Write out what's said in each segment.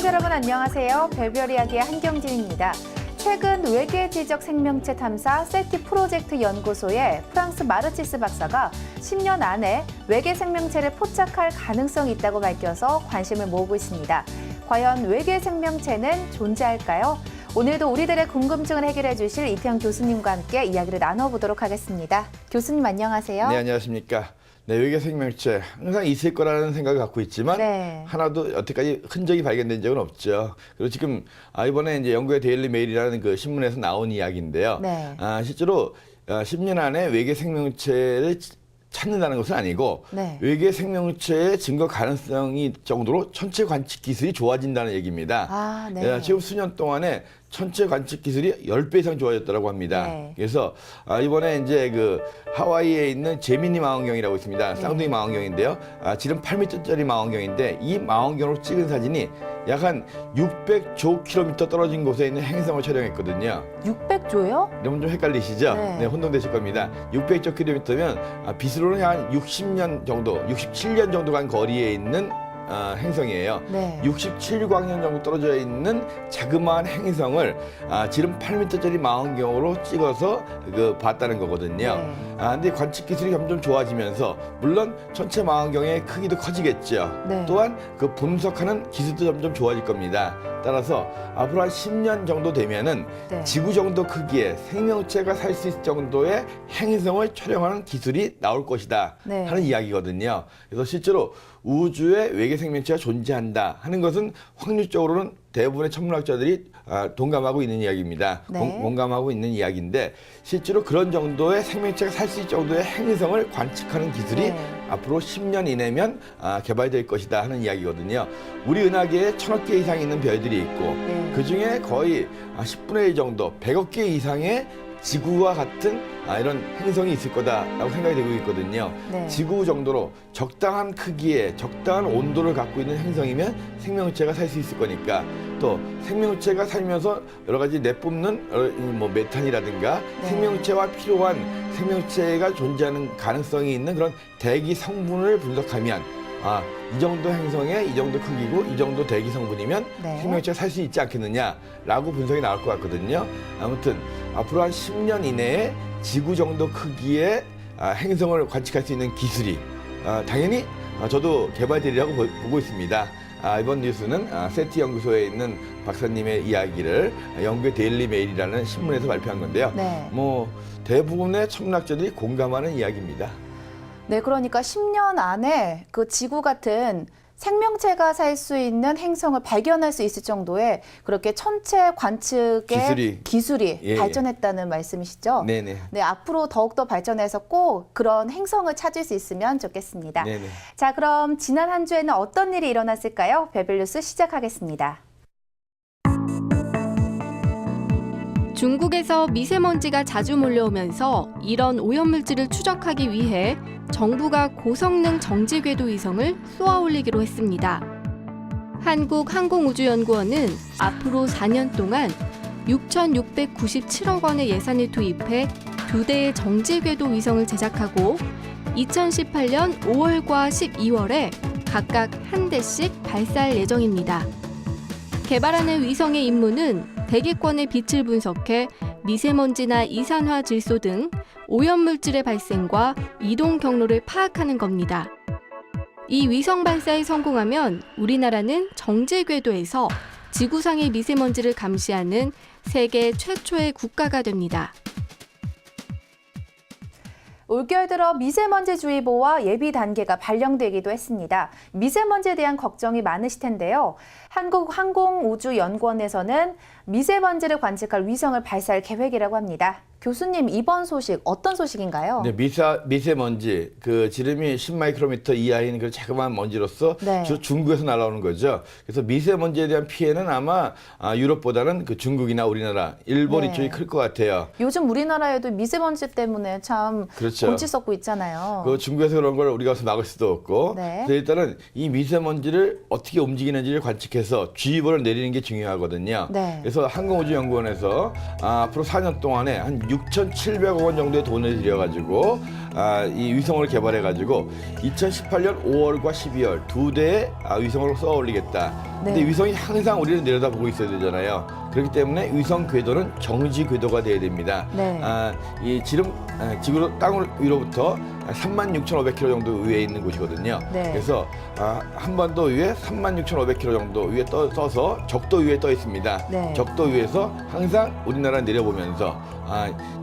시청자 여러분 안녕하세요. 별별 이야기의 한경진입니다. 최근 외계 지적 생명체 탐사 세티 프로젝트 연구소의 프랑스 마르치스 박사가 10년 안에 외계 생명체를 포착할 가능성이 있다고 밝혀서 관심을 모으고 있습니다. 과연 외계 생명체는 존재할까요? 오늘도 우리들의 궁금증을 해결해 주실 이태영 교수님과 함께 이야기를 나눠보도록 하겠습니다. 교수님 안녕하세요. 네, 안녕하십니까. 네, 외계 생명체 항상 있을 거라는 생각을 갖고 있지만 하나도 여태까지 흔적이 발견된 적은 없죠. 그리고 지금 이번에 이제 영국의 데일리 메일이라는 그 신문에서 나온 이야기인데요. 실제로 10년 안에 외계 생명체를 찾는다는 것은 아니고 외계 생명체의 증거 가능성이 정도로 천체 관측 기술이 좋아진다는 얘기입니다. 지금 수년 동안에 천체 관측 기술이 10배 이상 좋아졌다고 합니다. 그래서 이번에 이제 그 하와이에 있는 제미니 망원경이라고 있습니다. 쌍둥이 망원경인데요. 지름 8m짜리 망원경인데 이 망원경으로 찍은 사진이 약 한 600조 킬로미터 떨어진 곳에 있는 행성을 촬영했거든요. 600조요? 여러분 좀 헷갈리시죠? 네, 혼동되실 겁니다. 600조 킬로미터면 빛으로는 한 60년 정도, 67년 정도 간 거리에 있는 행성이에요. 67광년 정도 떨어져 있는 자그마한 행성을 지름 8m짜리 망원경으로 찍어서 봤다는 거거든요. 근데 관측 기술이 점점 좋아지면서 물론 전체 망원경의 크기도 커지겠죠. 또한 그 분석하는 기술도 점점 좋아질 겁니다. 따라서 앞으로 한 10년 정도 되면은 지구 정도 크기의 생명체가 살 수 있을 정도의 행성을 촬영하는 기술이 나올 것이다 하는 이야기거든요. 그래서 실제로 우주에 외계 생명체가 존재한다 하는 것은 확률적으로는 대부분의 천문학자들이 동감하고 있는 이야기입니다. 공감하고 있는 이야기인데 실제로 그런 정도의 생명체가 살 수 있을 정도의 행성을 관측하는 기술이 앞으로 10년 이내면 개발될 것이다 하는 이야기거든요. 우리 은하계에 1000억 개 이상 있는 별들이 있고 그중에 거의 10분의 1 정도, 100억 개 이상의 지구와 같은 이런 행성이 있을 거다라고 생각이 되고 있거든요. 지구 정도로 적당한 크기에 적당한 온도를 갖고 있는 행성이면 생명체가 살 수 있을 거니까 또 생명체가 살면서 여러 가지 내뿜는 뭐 메탄이라든가 생명체와 필요한 생명체가 존재하는 가능성이 있는 그런 대기 성분을 분석하면 이 정도 행성에 이 정도 크기고 이 정도 대기 성분이면 생명체가 살 수 있지 않겠느냐라고 분석이 나올 것 같거든요. 아무튼 앞으로 한 10년 이내에 지구 정도 크기의 행성을 관측할 수 있는 기술이 당연히 저도 개발되리라고 보고 있습니다. 이번 뉴스는 세티 연구소에 있는 박사님의 이야기를 영국의 데일리 메일이라는 신문에서 발표한 건데요. 뭐 대부분의 천문학자들이 공감하는 이야기입니다. 네, 그러니까 10년 안에 그 지구 같은 생명체가 살 수 있는 행성을 발견할 수 있을 정도의 그렇게 천체 관측의 기술이 발전했다는 말씀이시죠? 네, 앞으로 더욱더 발전해서 꼭 그런 행성을 찾을 수 있으면 좋겠습니다. 자, 그럼 지난 한 주에는 어떤 일이 일어났을까요? 별별 뉴스 시작하겠습니다. 중국에서 미세먼지가 자주 몰려오면서 이런 오염물질을 추적하기 위해 정부가 고성능 정지궤도 위성을 쏘아 올리기로 했습니다. 한국항공우주연구원은 앞으로 4년 동안 6,697억 원의 예산을 투입해 2대의 정지궤도 위성을 제작하고 2018년 5월과 12월에 각각 한 대씩 발사할 예정입니다. 개발하는 위성의 임무는 대기권의 빛을 분석해 미세먼지나 이산화 질소 등 오염물질의 발생과 이동 경로를 파악하는 겁니다. 이 위성 발사에 성공하면 우리나라는 정지궤도에서 지구상의 미세먼지를 감시하는 세계 최초의 국가가 됩니다. 올겨울 들어 미세먼지주의보와 예비 단계가 발령되기도 했습니다. 미세먼지에 대한 걱정이 많으실 텐데요. 한국항공우주연구원에서는 미세먼지를 관측할 위성을 발사할 계획이라고 합니다. 교수님, 이번 소식 어떤 소식인가요? 네, 미세먼지, 그 지름이 10마이크로미터 이하인 그 자그마한 먼지로서 주로 중국에서 날아오는 거죠. 그래서 미세먼지에 대한 피해는 아마 유럽보다는 그 중국이나 우리나라, 일본 이쪽이 클 것 같아요. 요즘 우리나라에도 미세먼지 때문에 참 골치 썩고 있잖아요. 그 중국에서 그런 걸 우리가 와서 막을 수도 없고. 그래서 일단은 이 미세먼지를 어떻게 움직이는지를 관측해서 주의보를 내리는 게 중요하거든요. 그래서 항공우주연구원에서 앞으로 4년 동안에 한 6,700억 원 정도의 돈을 들여가지고 이 위성을 개발해가지고 2018년 5월과 12월 두 대의 위성을 쏘아 올리겠다. 근데 네. 위성이 항상 우리를 내려다보고 있어야 되잖아요. 그렇기 때문에 위성 궤도는 정지 궤도가 돼야 됩니다. 네. 이 지구로 땅 위로부터 36,500km 정도 위에 있는 곳이거든요. 네. 그래서 한반도 위에 36,500km 정도 위에 떠서 적도 위에 떠 있습니다. 네. 적도 위에서 항상 우리나라 내려보면서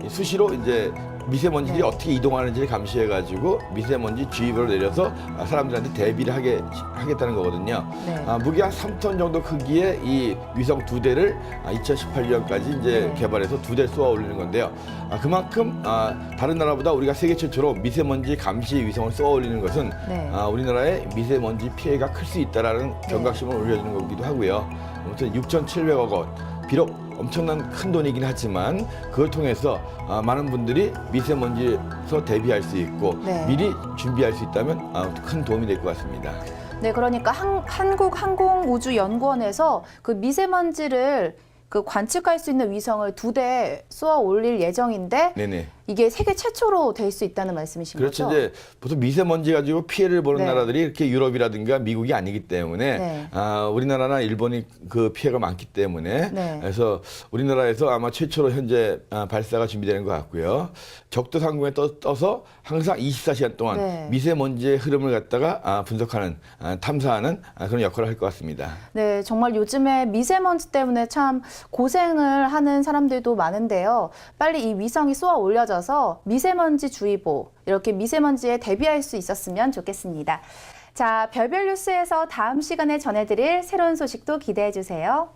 수시로 이제 미세먼지들이 네. 어떻게 이동하는지를 감시해가지고 미세먼지 주의보를 내려서 사람들한테 대비를 하겠다는 거거든요. 네. 무게 한 3톤 정도 크기의 이 위성 두 대를 2018년까지 이제 네. 개발해서 두 대 쏘아 올리는 건데요. 그만큼 다른 나라보다 우리가 세계 최초로 미세먼지 감시 위성을 쏘아 올리는 것은 네. 우리나라의 미세먼지 피해가 클 수 있다라는 경각심을 올려주는 거기도 하고요. 아무튼 6,700억 원. 비록 엄청난 큰 돈이긴 하지만 그걸 통해서 많은 분들이 미세먼지에서 대비할 수 있고 네. 미리 준비할 수 있다면 큰 도움이 될 것 같습니다. 네, 그러니까 한국항공우주연구원에서 그 미세먼지를 그 관측할 수 있는 위성을 2대 쏘아 올릴 예정인데 네네. 이게 세계 최초로 될 수 있다는 말씀이신 그렇죠. 거죠? 이제 보통 미세먼지 가지고 피해를 보는 네. 나라들이 이렇게 유럽이라든가 미국이 아니기 때문에 네. 우리나라나 일본이 그 피해가 많기 때문에 네. 그래서 우리나라에서 아마 최초로 현재 발사가 준비되는 것 같고요. 적도 상공에 떠서 항상 24시간 동안 네. 미세먼지의 흐름을 갖다가 분석하는 탐사하는 그런 역할을 할 것 같습니다. 네, 정말 요즘에 미세먼지 때문에 참 고생을 하는 사람들도 많은데요. 빨리 이 위성이 쏘아 올려져서 미세먼지 주의보, 이렇게 미세먼지에 대비할 수 있었으면 좋겠습니다. 자, 별별 뉴스에서 다음 시간에 전해드릴 새로운 소식도 기대해 주세요.